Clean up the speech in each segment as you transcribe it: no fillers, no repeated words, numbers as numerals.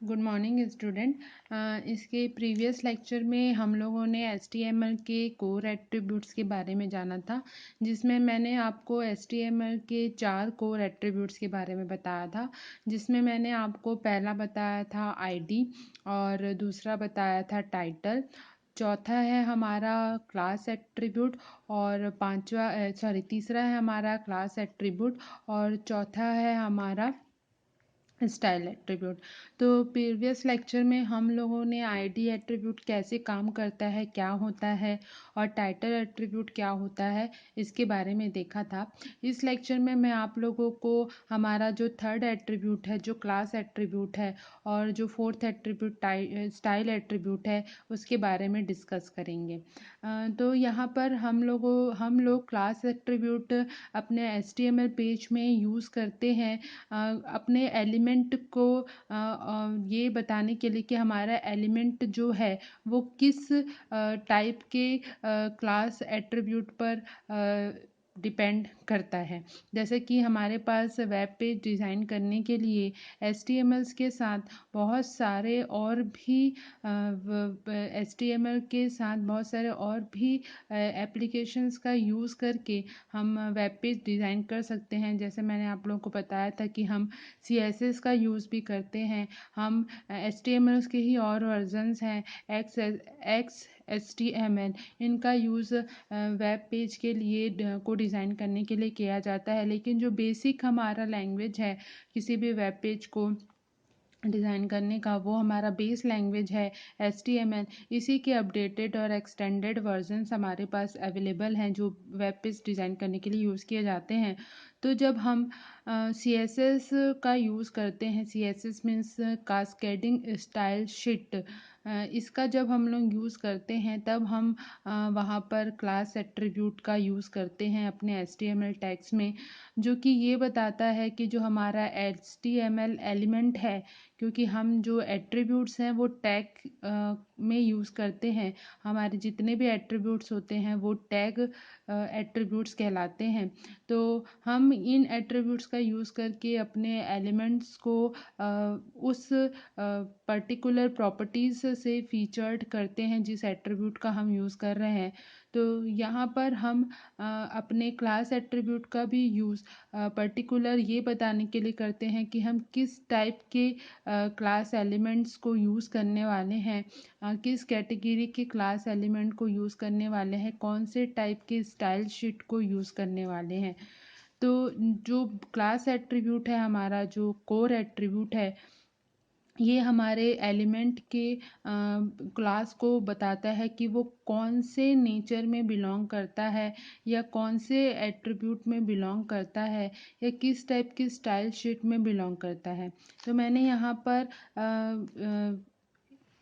Good morning student. इसके previous lecture में हम लोगों ने HTML के कोर एट्रीब्यूट्स के बारे में जाना था, जिसमें मैंने आपको HTML के 4 कोर एट्रीब्यूट्स के बारे में बताया था। जिसमें मैंने आपको पहला बताया था आईडी, और दूसरा बताया था टाइटल, चौथा है हमारा क्लास एट्रीब्यूट, और तीसरा है हमारा क्लास एट्रीब्यूट, और चौथा है हमारा स्टाइल एट्रीब्यूट। तो प्रीवियस लेक्चर में हम लोगों ने आईडी एट्रीब्यूट कैसे काम करता है, क्या होता है, और टाइटल एट्रीब्यूट क्या होता है, इसके बारे में देखा था। इस लेक्चर में मैं आप लोगों को हमारा जो थर्ड एट्रीब्यूट है, जो क्लास एट्रीब्यूट है, और जो फोर्थ एट्रीब्यूट स्टाइल एट्रीब्यूट है, उसके बारे में डिस्कस करेंगे। तो यहाँ पर हम लोग क्लास एट्रीब्यूट अपने HTML पेज में यूज़ करते हैं अपने एलिमेंट को ये बताने के लिए कि हमारा एलिमेंट जो है वो किस टाइप के क्लास एट्रीब्यूट पर डिपेंड करता है। जैसे कि हमारे पास वेब पेज डिज़ाइन करने के लिए HTML के साथ बहुत सारे और भी HTML के साथ बहुत सारे और भी एप्लीकेशंस का यूज़ करके हम वेब पेज डिज़ाइन कर सकते हैं। जैसे मैंने आप लोगों को बताया था कि हम CSS का यूज़ भी करते हैं। हम HTML के ही और वर्जन्स हैं, XHTML, इनका यूज़ वेब पेज के लिए को डिज़ाइन करने के लिए किया जाता है। लेकिन जो बेसिक हमारा लैंग्वेज है किसी भी वेब पेज को डिज़ाइन करने का, वो हमारा बेस लैंग्वेज है HTML। इसी के अपडेटेड और एक्सटेंडेड वर्जन्स हमारे पास अवेलेबल हैं जो वेब पेज डिज़ाइन करने के लिए यूज़ किए जाते हैं। तो जब हम CSS का यूज़ करते हैं, CSS means cascading style sheet, इसका जब हम लोग यूज़ करते हैं तब हम वहाँ पर क्लास एट्रीब्यूट का यूज़ करते हैं अपने HTML टैग्स में, जो कि ये बताता है कि जो हमारा HTML एलिमेंट है, क्योंकि हम जो एट्रीब्यूट्स हैं वो टैग में यूज़ करते हैं। हमारे जितने भी एट्रीब्यूट्स होते हैं वो टैग एट्रीब्यूट्स कहलाते हैं। तो हम इन एट्रीब्यूट्स का यूज़ करके अपने एलिमेंट्स को उस पर्टिकुलर प्रॉपर्टीज़ से फीचर्ड करते हैं जिस एट्रीब्यूट का हम यूज़ कर रहे हैं। तो यहाँ पर हम अपने क्लास एट्रीब्यूट का भी यूज़ पर्टिकुलर ये बताने के लिए करते हैं कि हम किस टाइप के क्लास एलिमेंट्स को यूज़ करने वाले हैं, किस कैटेगरी के क्लास एलिमेंट को यूज़ करने वाले हैं, कौन से टाइप के स्टाइल शीट को यूज़ करने वाले हैं। तो जो क्लास एट्रीब्यूट है, हमारा जो कोर एट्रीब्यूट है, ये हमारे एलिमेंट के क्लास को बताता है कि वो कौन से नेचर में बिलोंग करता है, या कौन से एट्रीब्यूट में बिलोंग करता है, या किस टाइप की स्टाइल शीट में बिलोंग करता है। तो मैंने यहाँ पर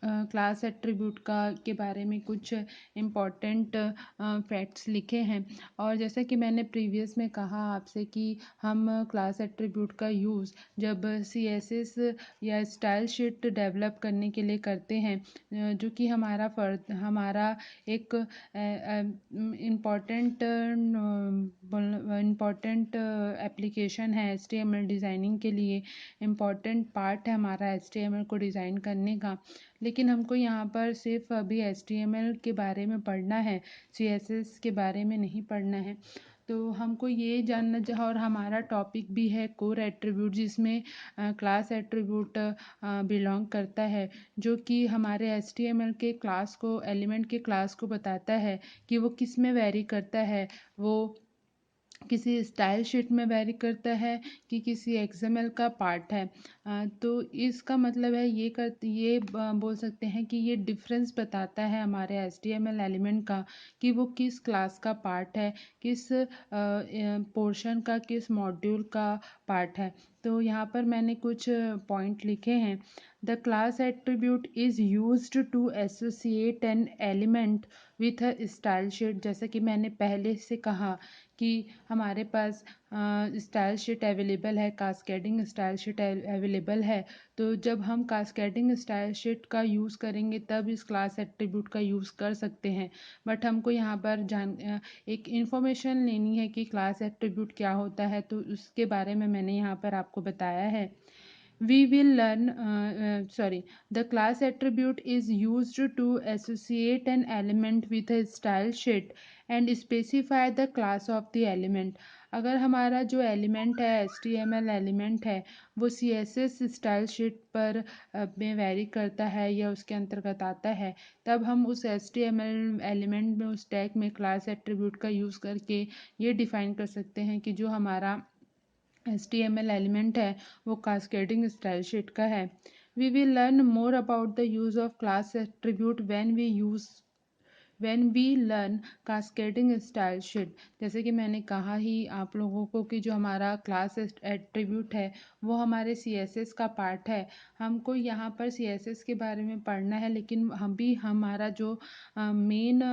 क्लास एट्रीब्यूट के बारे में कुछ इम्पॉर्टेंट फैक्ट्स लिखे हैं। और जैसा कि मैंने प्रीवियस में कहा आपसे कि हम क्लास एट्रीब्यूट का यूज़ जब CSS या स्टाइल शीट डेवलप करने के लिए करते हैं, जो कि हमारा एक इम्पॉर्टेंट एप्लीकेशन है HTML डिज़ाइनिंग के लिए, इम्पॉर्टेंट पार्ट है हमारा HTML को डिज़ाइन करने का। लेकिन हमको यहाँ पर सिर्फ अभी HTML के बारे में पढ़ना है, CSS के बारे में नहीं पढ़ना है। तो हमको ये जानना और हमारा टॉपिक भी है कोर एट्रीब्यूट, जिसमें क्लास एट्रीब्यूट बिलोंग करता है, जो कि हमारे HTML के क्लास को, एलिमेंट के क्लास को बताता है कि वो किस में वेरी करता है। वो किसी स्टाइल शीट में वेरी करता है कि किसी XML का पार्ट है। तो इसका मतलब है बोल सकते हैं कि ये डिफरेंस बताता है हमारे HTML एलिमेंट का कि वो किस क्लास का पार्ट है, किस पोर्शन का, किस मॉड्यूल का पार्ट है। तो यहाँ पर मैंने कुछ पॉइंट लिखे हैं। The class attribute is used to associate an element with a style sheet. जैसे कि मैंने पहले से कहा कि हमारे पास स्टाइल शीट अवेलेबल है, कास्केडिंग स्टाइल शीट अवेलेबल है। तो जब हम कास्केडिंग स्टाइल शीट का यूज़ करेंगे तब इस क्लास एट्रीब्यूट का यूज़ कर सकते हैं। बट हमको यहाँ पर एक इन्फॉर्मेशन लेनी है कि क्लास एट्रीब्यूट क्या होता है, तो उसके बारे में मैंने यहाँ पर आपको बताया है। we will learn the class attribute is used to associate an element with a style sheet and specify the class of the element. अगर हमारा जो एलिमेंट है HTML एलिमेंट है वो CSS स्टाइल शीट पर में वेरी करता है या उसके अंतर्गत आता है, तब हम उस HTML एलिमेंट में उस टैग में क्लास एट्रीब्यूट का यूज़ करके ये डिफ़ाइन कर सकते हैं कि जो हमारा HTML एलिमेंट है वो कास्केडिंग स्टाइल शीट का है. We will learn more about the use of class attribute when we learn cascading style sheet. जैसे कि मैंने कहा ही आप लोगों को कि जो हमारा क्लास एट्रीब्यूट है वो हमारे CSS का पार्ट है. हमको यहाँ पर CSS के बारे में पढ़ना है, लेकिन हम भी हमारा जो मेन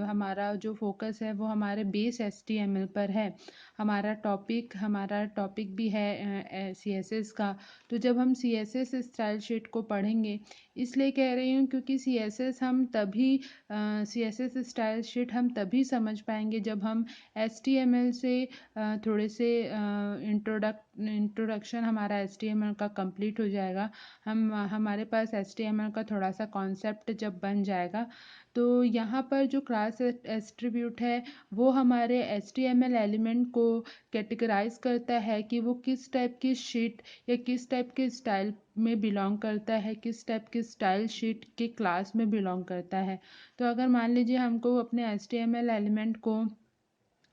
हमारा जो फोकस है वो हमारे बेस HTML पर है. हमारा टॉपिक भी है CSS का. तो जब हम CSS स्टाइल शीट को पढ़ेंगे, इसलिए कह रही हूँ क्योंकि CSS स्टाइल शीट हम तभी समझ पाएंगे जब हम HTML से थोड़े से इंट्रोडक्शन हमारा HTML का कंप्लीट हो जाएगा. हमारे पास HTML का थोड़ा सा कॉन्सेप्ट जब बन जाएगा, तो यहाँ पर जो क्लास एट्रीब्यूट है वो हमारे HTML एलिमेंट को कैटेगराइज करता है कि वो किस टाइप की शीट या किस टाइप के स्टाइल में बिलोंग करता है, किस टाइप की स्टाइल शीट के क्लास में बिलोंग करता है. तो अगर मान लीजिए हमको अपने HTML एलिमेंट को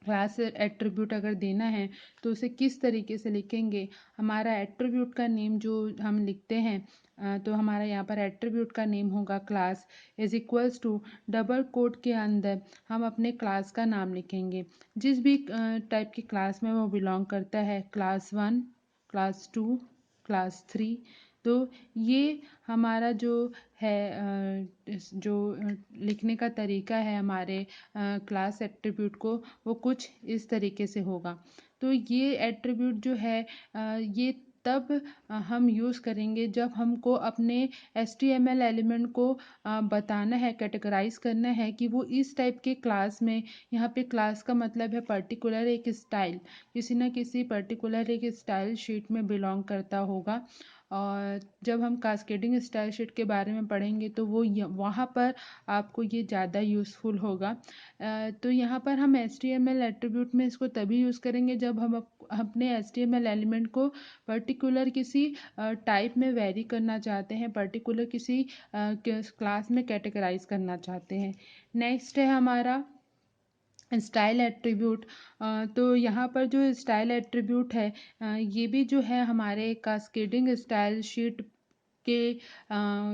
क्लास एट्रीब्यूट अगर देना है तो उसे किस तरीके से लिखेंगे. हमारा एट्रीब्यूट का नेम जो हम लिखते हैं, तो हमारा यहाँ पर एट्रीब्यूट का नेम होगा class is equals to double quote के अंदर हम अपने क्लास का नाम लिखेंगे जिस भी टाइप की क्लास में वो बिलोंग करता है, क्लास 1, क्लास 2, क्लास 3. तो ये हमारा जो है जो लिखने का तरीका है हमारे क्लास एट्रीब्यूट को, वो कुछ इस तरीके से होगा. तो ये एट्रीब्यूट जो है ये तब हम यूज़ करेंगे जब हमको अपने HTML एलिमेंट को बताना है, कैटेगराइज करना है कि वो इस टाइप के क्लास में. यहाँ पे क्लास का मतलब है पर्टिकुलर एक स्टाइल, किसी न किसी पर्टिकुलर एक स्टाइल शीट में बिलोंग करता होगा. और जब हम कास्केडिंग स्टाइल शीट के बारे में पढ़ेंगे तो वो वहाँ पर आपको ये ज़्यादा यूज़फुल होगा. तो यहाँ पर हम HTML एट्रीब्यूट में इसको तभी यूज़ करेंगे जब हम अपने HTML एलिमेंट को पर्टिकुलर किसी टाइप में वेरी करना चाहते हैं, पर्टिकुलर किसी क्लास में कैटेगराइज करना चाहते हैं. नेक्स्ट है हमारा स्टाइल एट्रीब्यूट. तो यहाँ पर जो स्टाइल एट्रीब्यूट है ये भी जो है हमारे कास्केडिंग स्टाइल शीट के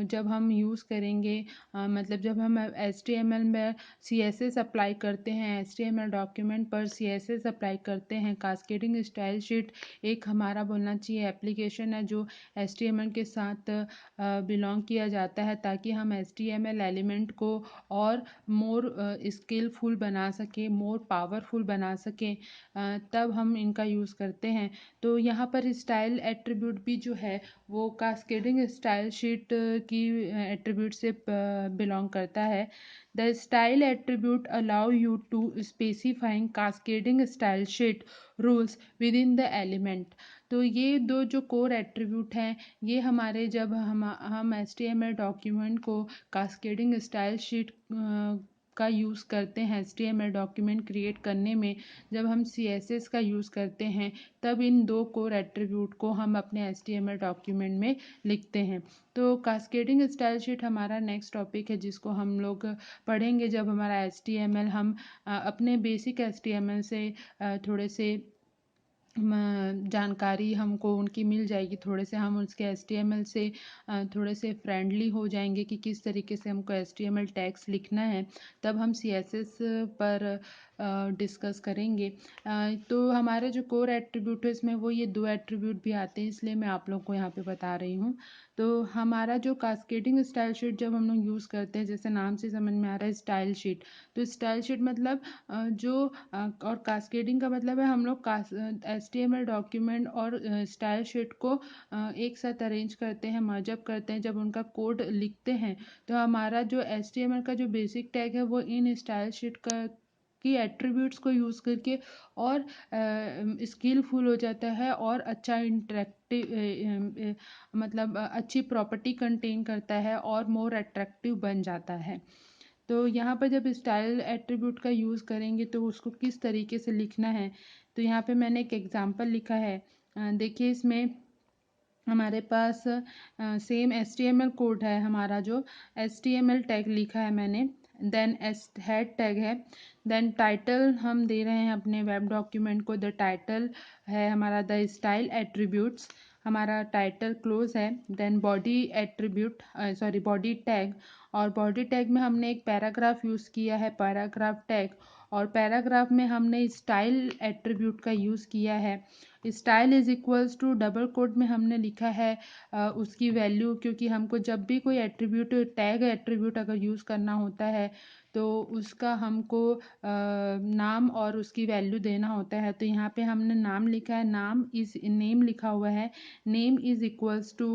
जब हम यूज़ करेंगे, मतलब जब हम HTML में CSS अप्लाई करते हैं, HTML डॉक्यूमेंट पर CSS अप्लाई करते हैं. कास्केडिंग स्टाइल शीट एक हमारा बोलना चाहिए एप्लीकेशन है जो HTML के साथ बिलोंग किया जाता है ताकि हम HTML एलिमेंट को और मोर स्किलफुल बना सकें, मोर पावरफुल बना सकें, तब हम इनका यूज़ करते हैं. तो यहाँ पर स्टाइल एट्रीब्यूट भी जो है वो कास्केडिंग स्टाइल शीट की एट्रीब्यूट से बिलोंग करता है. The style attribute allow you to specifying cascading style sheet rules within the element. तो ये दो जो कोर एट्रीब्यूट हैं ये हमारे जब हम HTML डॉक्यूमेंट को कास्केडिंग स्टाइल शीट का यूज़ करते हैं HTML डॉक्यूमेंट क्रिएट करने में, जब हम CSS का यूज़ करते हैं, तब इन दो कोर एट्रीब्यूट को हम अपने HTML डॉक्यूमेंट में लिखते हैं. तो कास्केडिंग स्टाइल शीट हमारा नेक्स्ट टॉपिक है जिसको हम लोग पढ़ेंगे जब हमारा HTML हम अपने बेसिक HTML से थोड़े से जानकारी हमको उनकी मिल जाएगी, थोड़े से हम उसके HTML से थोड़े से फ्रेंडली हो जाएंगे कि किस तरीके से हमको HTML टैग्स लिखना है, तब हम CSS पर डिस्कस करेंगे. तो हमारे जो कोर एट्रीब्यूट है इसमें वो ये दो एट्रीब्यूट भी आते हैं, इसलिए मैं आप लोग को यहाँ पे बता रही हूँ. तो हमारा जो कास्केडिंग स्टाइल शीट जब हम लोग यूज़ करते हैं, जैसे नाम से समझ में आ रहा है स्टाइल शीट, तो स्टाइल शीट मतलब और कास्केडिंग का मतलब है हम लोग HTML डॉक्यूमेंट और स्टाइल शीट को एक साथ अरेंज करते हैं, मर्जअप करते हैं. जब उनका कोड लिखते हैं तो हमारा जो HTML का जो बेसिक टैग है वो इन स्टाइल शीट की एट्रीब्यूट्स को यूज़ करके और स्किलफुल हो जाता है और अच्छा इंटरेक्टिव मतलब अच्छी प्रॉपर्टी कंटेन करता है और मोर अट्रैक्टिव बन जाता है। तो यहाँ पर जब स्टाइल एट्रीब्यूट का यूज़ करेंगे तो उसको किस तरीके से लिखना है, तो यहाँ पे मैंने एक एग्जांपल लिखा है। देखिए इसमें हमारे पास सेम HTML कोड है, हमारा जो HTML टैग लिखा है मैंने, देन एस हेड टैग है, देन टाइटल हम दे रहे हैं अपने वेब डॉक्यूमेंट को, द टाइटल है हमारा द स्टाइल एट्रीब्यूट्स, हमारा टाइटल क्लोज है, then body attribute sorry body tag, और बॉडी टैग में हमने एक पैराग्राफ यूज़ किया है, पैराग्राफ टैग, और पैराग्राफ में हमने स्टाइल एट्रीब्यूट का यूज़ किया है। Style is equals to double quote में हमने लिखा है उसकी वैल्यू, क्योंकि हमको जब भी कोई एट्रीब्यूट टैग एट्रीब्यूट अगर यूज़ करना होता है तो उसका हमको नाम और उसकी वैल्यू देना होता है। तो यहाँ पे हमने नाम लिखा है, नाम इज नेम लिखा हुआ है, name is equals to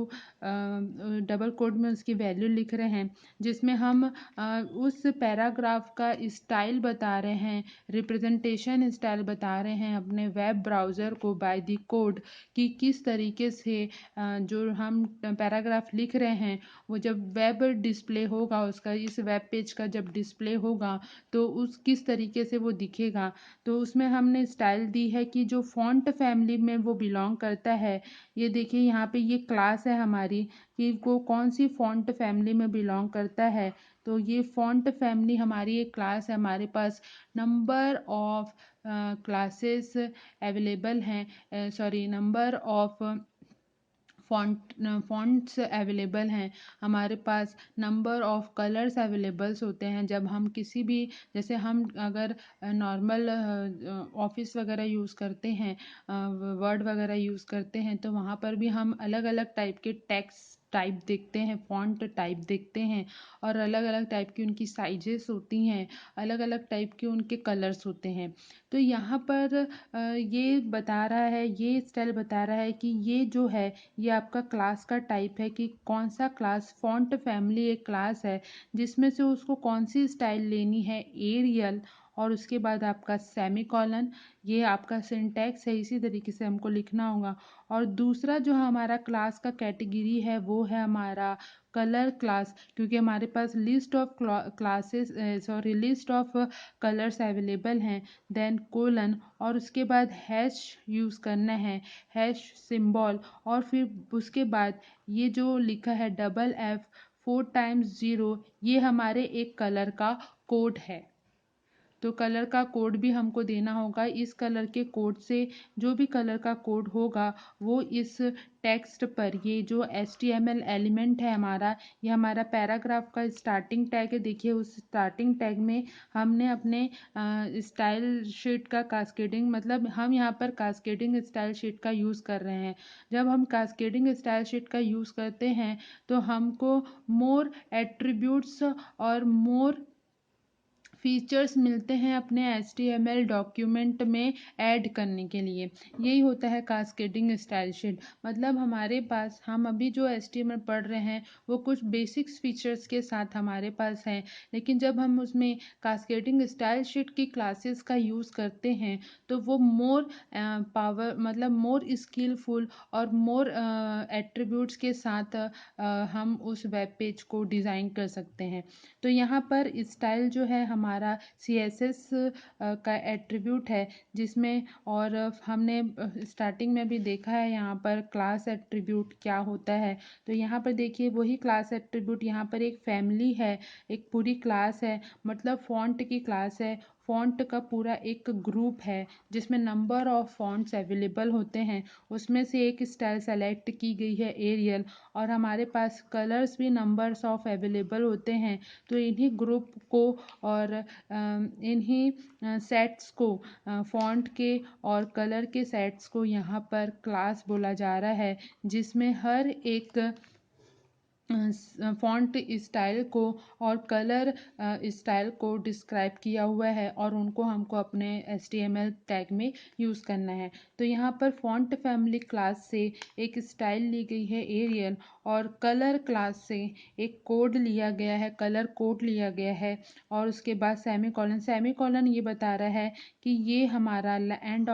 double quote में उसकी वैल्यू लिख रहे हैं, जिसमें हम उस पैराग्राफ का स्टाइल बता रहे हैं, रिप्रेजेंटेशन स्टाइल बता रहे हैं अपने वेब ब्राउज़र को बाय द कोड, कि किस तरीके से जो हम पैराग्राफ लिख रहे हैं वो जब वेब डिस्प्ले होगा, उसका इस वेब पेज का जब डिस्प्ले होगा तो उस किस तरीके से वो दिखेगा। तो उसमें हमने स्टाइल दी है कि जो फॉन्ट फैमिली में वो बिलोंग करता है। ये देखिए यहाँ पे ये क्लास है हमारी कि वो कौन सी फॉन्ट फैमिली में बिलोंग करता है। तो ये फॉन्ट फैमिली हमारी एक क्लास है, हमारे पास नंबर ऑफ क्लासेस अवेलेबल हैं, sorry number of fonts available हैं, हमारे पास नंबर ऑफ़ कलर्स अवेलेबल्स होते हैं। जब हम किसी भी, जैसे हम अगर नॉर्मल ऑफिस वगैरह यूज़ करते हैं, वर्ड वगैरह यूज़ करते हैं, तो वहाँ पर भी हम अलग अलग टाइप के टेक्स्ट टाइप देखते हैं, फॉन्ट टाइप देखते हैं, और अलग अलग टाइप की उनकी साइजेस होती हैं, अलग अलग टाइप के उनके कलर्स होते हैं। तो यहाँ पर ये बता रहा है, ये स्टाइल बता रहा है कि ये जो है ये आपका क्लास का टाइप है, कि कौन सा क्लास, फॉन्ट फैमिली एक क्लास है जिसमें से उसको कौन सी स्टाइल लेनी है, एरियल, और उसके बाद आपका सेमीकोलन, ये आपका सिंटैक्स है, इसी तरीके से हमको लिखना होगा। और दूसरा जो हमारा क्लास का कैटेगरी है वो है हमारा कलर क्लास, क्योंकि हमारे पास list of classes sorry list of colours available हैं, देन कोलन, और उसके बाद हैश यूज़ करना है, हैश सिंबल, और फिर उसके बाद ये जो लिखा है डबल F 4 टाइम्स 0, ये हमारे एक कलर का कोड है। तो कलर का कोड भी हमको देना होगा। इस कलर के कोड से, जो भी कलर का कोड होगा वो इस टेक्स्ट पर, ये जो HTML एलिमेंट है हमारा, ये हमारा पैराग्राफ का स्टार्टिंग टैग है। देखिए उस स्टार्टिंग टैग में हमने अपने स्टाइल शीट का कास्केडिंग, मतलब हम यहाँ पर कास्केडिंग स्टाइल शीट का यूज़ कर रहे हैं। जब हम कास्केडिंग स्टाइल शीट का यूज़ करते हैं तो हमको मोर एट्रीब्यूट्स और मोर फीचर्स मिलते हैं अपने HTML डॉक्यूमेंट में ऐड करने के लिए। यही होता है कास्केडिंग स्टाइल शीट। मतलब हमारे पास, हम अभी जो HTML पढ़ रहे हैं वो कुछ बेसिक्स फीचर्स के साथ हमारे पास हैं, लेकिन जब हम उसमें कास्केडिंग स्टाइल शीट की क्लासेस का यूज़ करते हैं तो वो मोर पावर, मतलब मोर स्किलफुल और मोर एट्रीब्यूट्स के साथ हम उस वेब पेज को डिज़ाइन कर सकते हैं। तो यहाँ पर स्टाइल जो है हमारा CSS का एट्रीब्यूट है, जिसमें, और हमने स्टार्टिंग में भी देखा है यहाँ पर क्लास एट्रीब्यूट क्या होता है। तो यहाँ पर देखिए वही क्लास एट्रीब्यूट, यहाँ पर एक फैमिली है, एक पूरी क्लास है, मतलब फॉन्ट की क्लास है, फॉन्ट का पूरा एक ग्रुप है जिसमें नंबर ऑफ फॉन्ट्स अवेलेबल होते हैं, उसमें से एक स्टाइल सेलेक्ट की गई है एरियल, और हमारे पास कलर्स भी नंबर्स ऑफ अवेलेबल होते हैं। तो इन्हीं ग्रुप को और इन्हीं सेट्स को, फॉन्ट के और कलर के सेट्स को यहाँ पर क्लास बोला जा रहा है, जिसमें हर एक फ़ॉन्ट स्टाइल को और कलर स्टाइल को डिस्क्राइब किया हुआ है और उनको हमको अपने HTML टैग में यूज़ करना है। तो यहाँ पर फ़ॉन्ट फैमिली क्लास से एक स्टाइल ली गई है एरियल, और कलर क्लास से एक कोड लिया गया है, कलर कोड लिया गया है, और उसके बाद सेमीकोलन। सेमीकोलन ये बता रहा है कि ये हमारा एंड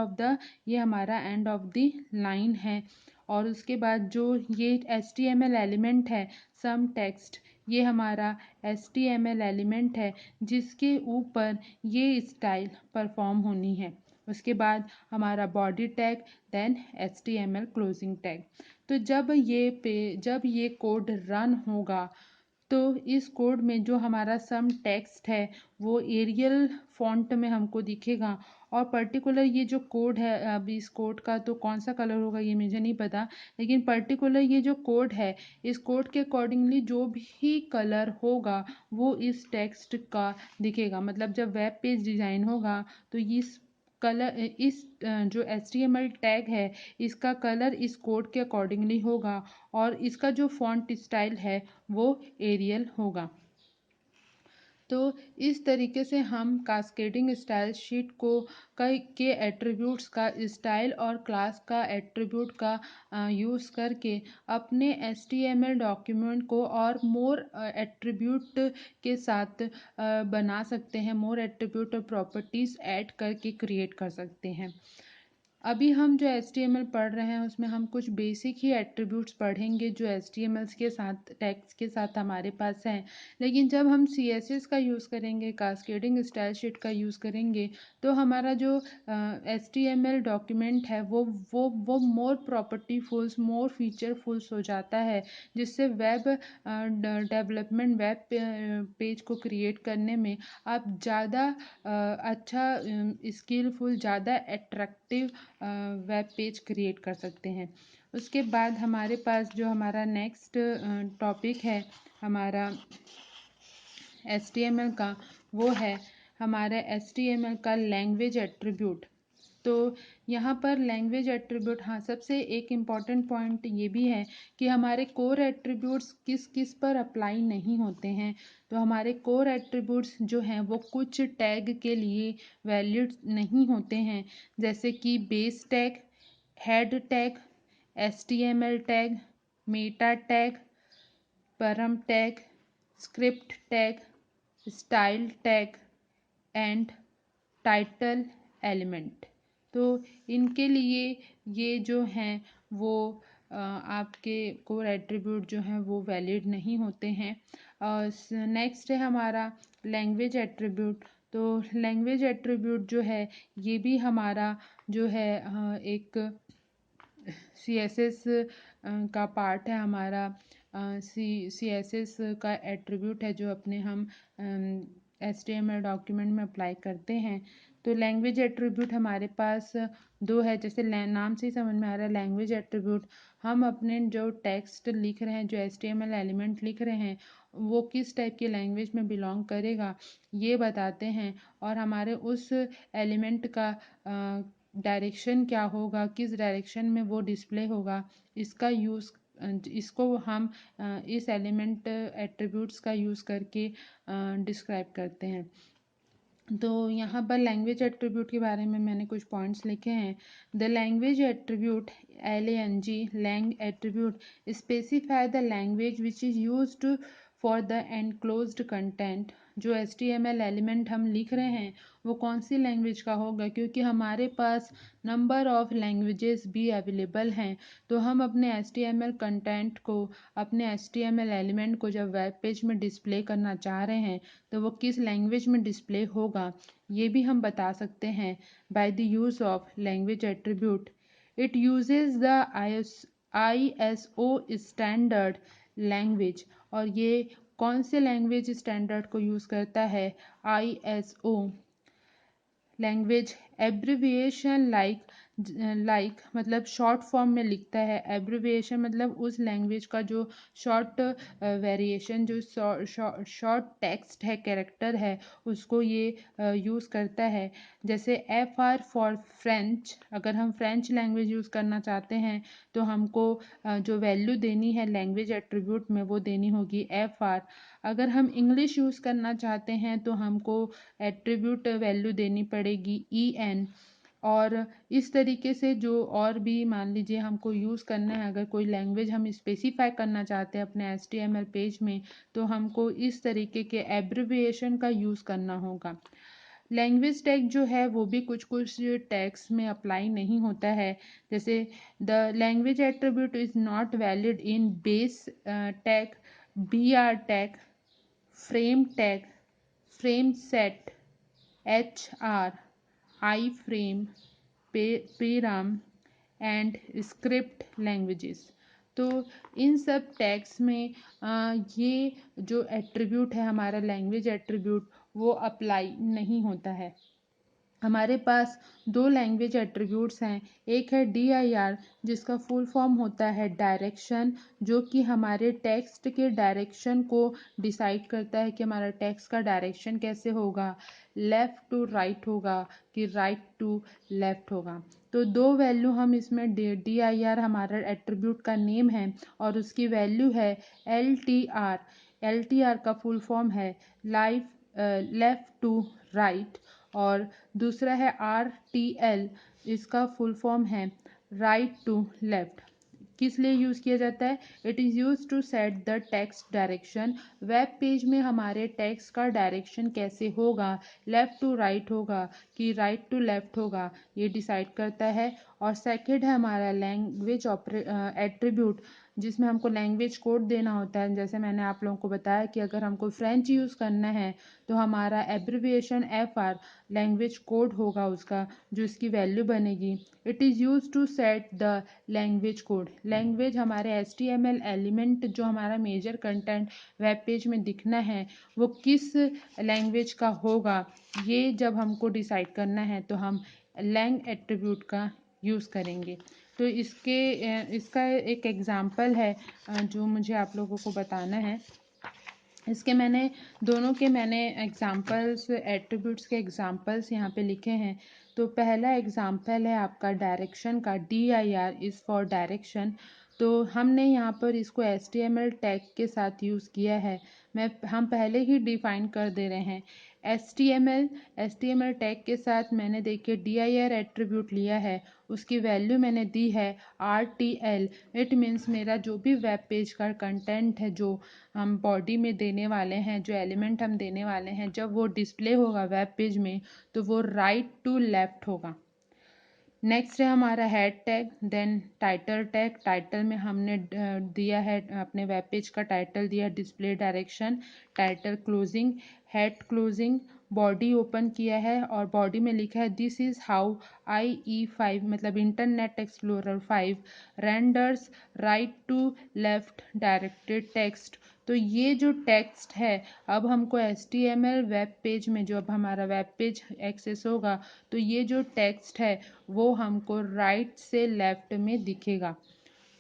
ऑफ द लाइन है। और उसके बाद जो ये HTML एलिमेंट है, सम टेक्स्ट, ये हमारा HTML एलिमेंट है जिसके ऊपर ये स्टाइल परफॉर्म होनी है। उसके बाद हमारा body tag, then HTML closing tag. तो जब ये कोड रन होगा तो इस कोड में जो हमारा सम टेक्स्ट है वो एरियल फॉन्ट में हमको दिखेगा। और पर्टिकुलर ये जो कोड है, अब इस कोड का तो कौन सा कलर होगा ये मुझे नहीं पता, लेकिन पर्टिकुलर ये जो कोड है, इस कोड के अकॉर्डिंगली जो भी कलर होगा वो इस टेक्स्ट का दिखेगा। मतलब जब वेब पेज डिज़ाइन होगा तो इस जो HTML टैग है इसका कलर इस कोड के अकॉर्डिंगली होगा, और इसका जो फॉन्ट स्टाइल है वो एरियल होगा। तो इस तरीके से हम कास्केडिंग स्टाइल शीट को कई के एट्रीब्यूट्स का, स्टाइल और क्लास का एट्रीब्यूट का यूज़ करके अपने HTML डॉक्यूमेंट को और मोर एट्रीब्यूट के साथ बना सकते हैं, मोर एट्रीब्यूट और प्रॉपर्टीज़ ऐड करके क्रिएट कर सकते हैं। अभी हम जो HTML पढ़ रहे हैं उसमें हम कुछ बेसिक ही एट्रीब्यूट्स पढ़ेंगे जो HTML के साथ, टैग्स के साथ हमारे पास हैं। लेकिन जब हम CSS का यूज़ करेंगे, कास्केडिंग स्टाइल शीट का यूज़ करेंगे, तो हमारा जो HTML डॉक्यूमेंट है वो मोर प्रॉपर्टीफुल्स, मोर फीचरफुल्स हो जाता है, जिससे वेब डेवलपमेंट, वेब पेज को क्रिएट करने में आप ज़्यादा अच्छा, स्किलफुल, ज़्यादा एट्रैक्टिव वेब पेज क्रिएट कर सकते हैं। उसके बाद हमारे पास जो हमारा नेक्स्ट टॉपिक है हमारा HTML का, वो है हमारा HTML का लैंग्वेज एट्रीब्यूट। तो यहाँ पर लैंग्वेज एट्रीब्यूट, हाँ, सबसे एक इम्पॉर्टेंट पॉइंट ये भी है कि हमारे कोर एट्रीब्यूट्स किस किस पर अप्लाई नहीं होते हैं। तो हमारे कोर एट्रीब्यूट्स जो हैं वो कुछ टैग के लिए वैलिड नहीं होते हैं, जैसे कि base tag, head tag, HTML tag, meta tag, param tag, script tag, style tag and title element. तो इनके लिए ये जो हैं वो आपके कोर एट्रीब्यूट जो हैं वो वैलिड नहीं होते हैं। नेक्स्ट है हमारा लैंग्वेज एट्रीब्यूट। तो लैंग्वेज एट्रीब्यूट जो है ये भी हमारा जो है एक CSS का पार्ट है हमारा। CSS का एट्रीब्यूट है जो अपने हम HTML डॉक्यूमेंट में अप्लाई करते हैं। तो लैंग्वेज एट्रीब्यूट हमारे पास दो है, जैसे नाम से ही समझ में आ रहा है, लैंग्वेज एट्रीब्यूट हम अपने जो टेक्स्ट लिख रहे हैं, जो HTML एलिमेंट लिख रहे हैं, वो किस टाइप की लैंग्वेज में बिलोंग करेगा ये बताते हैं। और हमारे उस एलिमेंट का डायरेक्शन क्या होगा, किस डायरेक्शन में वो डिस्प्ले होगा, इसका यूज़, इसको हम इस एलिमेंट एट्रीब्यूट्स का यूज़ करके डिस्क्राइब करते हैं। तो यहाँ पर लैंग्वेज एट्रीब्यूट के बारे में मैंने कुछ पॉइंट्स लिखे हैं। The language attribute, LANG, lang attribute specify the language which is used for the enclosed content. जो HTML एलिमेंट हम लिख रहे हैं वो कौन सी लैंग्वेज का होगा, क्योंकि हमारे पास नंबर ऑफ़ लैंग्वेजेस भी अवेलेबल हैं। तो हम अपने HTML कंटेंट को, अपने HTML एलिमेंट को जब वेब पेज में डिस्प्ले करना चाह रहे हैं तो वो किस लैंग्वेज में डिस्प्ले होगा ये भी हम बता सकते हैं by the use of language attribute. It uses the ISO standard language. और ये कौन से लैंग्वेज स्टैंडर्ड को यूज़ करता है? ISO language abbreviation like like मतलब शॉर्ट फॉर्म में लिखता है। एब्रिविएशन मतलब उस लैंग्वेज का जो शॉर्ट वेरिएशन, जो शॉर्ट टेक्स्ट है, कैरेक्टर है, उसको ये यूज़ करता है। जैसे एफ आर फॉर फ्रेंच, अगर हम फ्रेंच लैंग्वेज यूज़ करना चाहते हैं तो हमको जो वैल्यू देनी है लैंग्वेज एट्रीब्यूट में वो देनी होगी एफ आर। अगर हम इंग्लिश यूज़ करना चाहते हैं तो हमको एट्रीब्यूट वैल्यू देनी पड़ेगी ई एन। और इस तरीके से जो और भी मान लीजिए हमको यूज़ करना है, अगर कोई लैंग्वेज हम स्पेसिफाई करना चाहते हैं अपने HTML पेज में, तो हमको इस तरीके के एब्रिविएशन का यूज़ करना होगा। लैंग्वेज टैग जो है वो भी कुछ कुछ टैग्स में अप्लाई नहीं होता है। जैसे the language attribute is not valid in base tag, BR tag, frame tag, frame set, HR, I frame, पेराम and script languages. तो इन सब टैग्स में ये जो एट्रीब्यूट है हमारा लैंग्वेज एट्रीब्यूट वो अप्लाई नहीं होता है। हमारे पास दो लैंग्वेज एट्रीब्यूट्स हैं। एक है DIR जिसका फुल फॉर्म होता है डायरेक्शन, जो कि हमारे टेक्स्ट के डायरेक्शन को डिसाइड करता है कि हमारा टेक्स्ट का डायरेक्शन कैसे होगा, लेफ़्ट टू राइट होगा कि राइट टू लेफ़्ट होगा। तो दो वैल्यू हम इसमें DIR हमारा एट्रीब्यूट का नेम है और उसकी वैल्यू है LTR। LTR का फुल फॉर्म है लेफ़्ट टू राइट। और दूसरा है RTL, इसका फुल फॉर्म है राइट टू लेफ्ट। किस लिए यूज़ किया जाता है? It is use to set the text direction. Web page में हमारे टेक्स्ट का डायरेक्शन कैसे होगा, लेफ़्ट टू राइट होगा कि राइट टू लेफ़्ट होगा, ये डिसाइड करता है। और सेकंड है हमारा लैंग्वेज एट्रीब्यूट, जिसमें हमको लैंग्वेज कोड देना होता है। जैसे मैंने आप लोगों को बताया कि अगर हमको फ्रेंच यूज़ करना है तो हमारा एब्रिविएशन FR लैंग्वेज कोड होगा उसका, जो इसकी वैल्यू बनेगी। It is use to set the language code. Language हमारे HTML एलिमेंट जो हमारा मेजर कंटेंट वेब पेज में दिखना है वो किस लैंग्वेज का होगा, ये जब हमको डिसाइड करना है तो हम लैंग एट्रीब्यूट का यूज़ करेंगे। तो इसका एक एग्ज़ाम्पल है जो मुझे आप लोगों को बताना है। इसके दोनों के मैंने एग्ज़ाम्पल्स, एट्रीब्यूट्स के एग्ज़ाम्पल्स यहाँ पे लिखे हैं। तो पहला एग्ज़ाम्पल है आपका डायरेक्शन का, DIR इज़ फॉर डायरेक्शन। तो हमने यहाँ पर इसको HTML टैग के साथ यूज़ किया है। हम पहले ही डिफ़ाइन कर दे रहे हैं। HTML टैग के साथ मैंने देखिए DIR एट्रीब्यूट लिया है, उसकी वैल्यू मैंने दी है RTL। इट मीन्स मेरा जो भी वेब पेज का कंटेंट है, जो हम बॉडी में देने वाले हैं, जो एलिमेंट हम देने वाले हैं, जब वो डिस्प्ले होगा वेब पेज में तो वो राइट टू लेफ्ट होगा। नेक्स्ट है हमारा head tag, then title tag. Title में हमने दिया है अपने वेब पेज का टाइटल दिया, display direction, title closing, head closing. Body open किया है और बॉडी में लिखा है दिस इज़ हाउ IE5 मतलब Internet Explorer 5 renders right to left directed text. तो ये जो टेक्स्ट है, अब हमको HTML वेब पेज में, जो अब हमारा वेब पेज एक्सेस होगा, तो ये जो टेक्स्ट है वो हमको राइट से लेफ्ट में दिखेगा।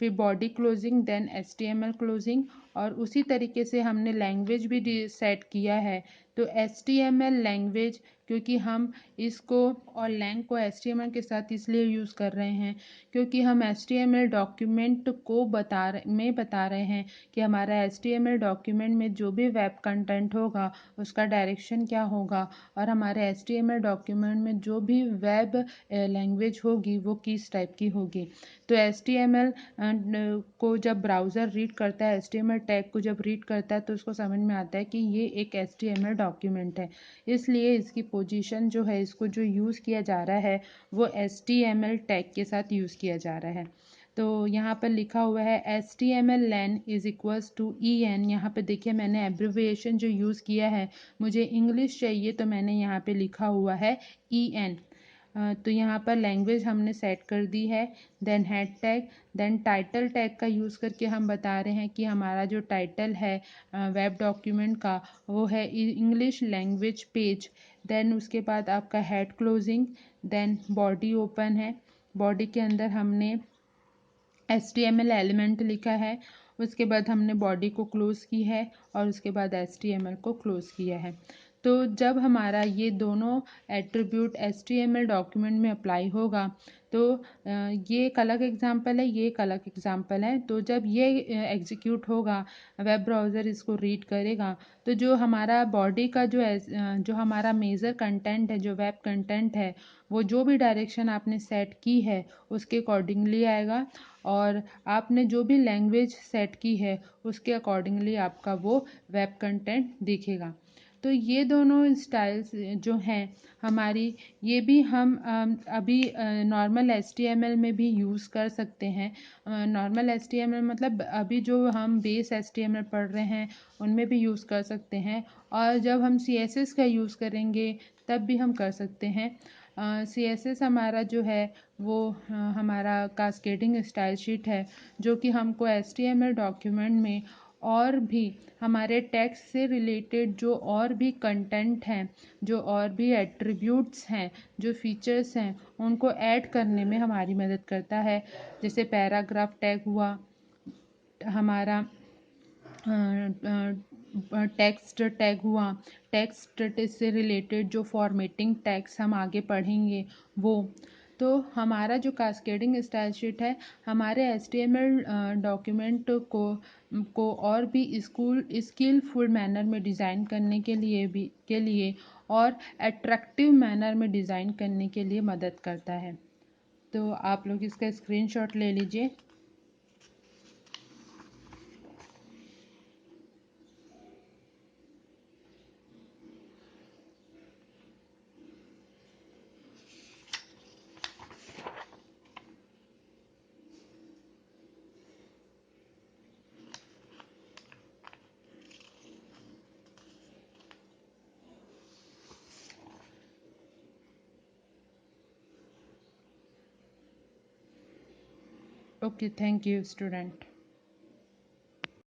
फिर body closing, then HTML closing. और उसी तरीके से हमने लैंग्वेज भी सेट किया है। तो HTML लैंग्वेज, क्योंकि हम इसको और लैंग को HTML के साथ इसलिए यूज़ कर रहे हैं क्योंकि हम HTML डॉक्यूमेंट को बता रहे हैं कि हमारा HTML डॉक्यूमेंट में जो भी वेब कंटेंट होगा उसका डायरेक्शन क्या होगा, और हमारे HTML डॉक्यूमेंट में जो भी वेब लैंग्वेज होगी वो किस टाइप की होगी। तो HTML को जब ब्राउज़र रीड करता है, HTML टैग को जब रीड करता है तो उसको समझ में आता है कि ये एक HTML डॉक्यूमेंट है। इसलिए इसकी पोजीशन जो है, इसको जो यूज़ किया जा रहा है वो HTML टैग के साथ यूज़ किया जा रहा है। तो यहाँ पर लिखा हुआ है HTML len is equals to EN। यहाँ पे देखिए मैंने एब्रिविएशन जो यूज़ किया है, मुझे इंग्लिश चाहिए तो मैंने यहाँ पे लिखा हुआ है EN। तो यहाँ पर लैंग्वेज हमने सेट कर दी है। Then head tag, then title tag का यूज़ करके हम बता रहे हैं कि हमारा जो टाइटल है वेब डॉक्यूमेंट का वो है इंग्लिश लैंग्वेज पेज। देन उसके बाद आपका head closing, then body open है, बॉडी के अंदर हमने HTML एलिमेंट लिखा है, उसके बाद हमने बॉडी को क्लोज़ की है और उसके बाद HTML को क्लोज़ किया है। तो जब हमारा ये दोनों एट्रीब्यूट HTML डॉक्यूमेंट में अप्लाई होगा तो ये एक अलग एग्जांपल है, ये एक अलग एग्जांपल है। तो जब ये एग्जीक्यूट होगा, वेब ब्राउज़र इसको रीड करेगा, तो जो हमारा बॉडी का जो हमारा मेजर कंटेंट है, जो वेब कंटेंट है, वो जो भी डायरेक्शन आपने सेट की है उसके अकॉर्डिंगली आएगा, और आपने जो भी लैंग्वेज सेट की है उसके अकॉर्डिंगली आपका वो वेब कंटेंट दिखेगा। तो ये दोनों स्टाइल्स जो हैं हमारी, ये भी हम अभी नॉर्मल HTML में भी यूज़ कर सकते हैं। नॉर्मल HTML मतलब अभी जो हम बेस HTML पढ़ रहे हैं उनमें भी यूज़ कर सकते हैं, और जब हम CSS का यूज़ करेंगे तब भी हम कर सकते हैं। CSS हमारा जो है वो हमारा कास्केडिंग स्टाइल शीट है, जो कि हमको HTML डॉक्यूमेंट में और भी हमारे टेक्स्ट से रिलेटेड जो और भी कंटेंट हैं, जो और भी एट्रीब्यूट्स हैं, जो फीचर्स हैं, उनको ऐड करने में हमारी मदद करता है। जैसे पैराग्राफ टैग हुआ हमारा, टेक्स्ट टैग हुआ, टेक्स्ट से रिलेटेड जो फॉर्मेटिंग टैग्स हम आगे पढ़ेंगे वो। तो हमारा जो कास्केडिंग स्टाइल शीट है हमारे HTML डॉक्यूमेंट को और भी स्किलफुल मैनर में डिज़ाइन करने के लिए और अट्रैक्टिव मैनर में डिज़ाइन करने के लिए मदद करता है। तो आप लोग इसका स्क्रीनशॉट ले लीजिए। Okay, thank you student.